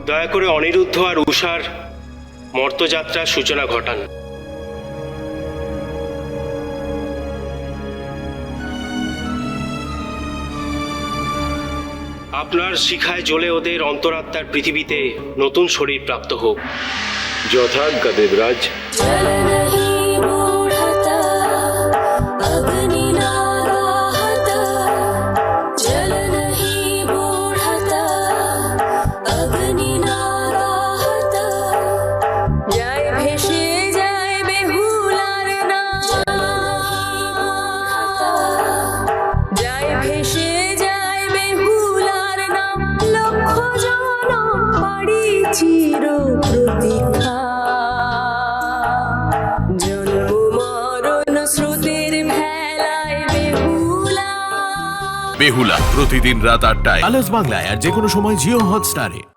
দয়া করে অনিরুদ্ধ আর উষার মর্তযাত্রার সূচনা ঘটান। আপনার শিখায় জ্বলে ওদের অন্তরাত্মার পৃথিবীতে নতুন শরীর প্রাপ্ত হোক। যথাজ্ঞা দেবরাজ। চির প্রতীক্ষা জন্ম মরণ স্রোতের ভেলায় বেহুলা। বেহুলা প্রতিদিন রাত ৮টায় আলোচ বাংলায় আর যে কোনো সময় জিও হটস্টারে।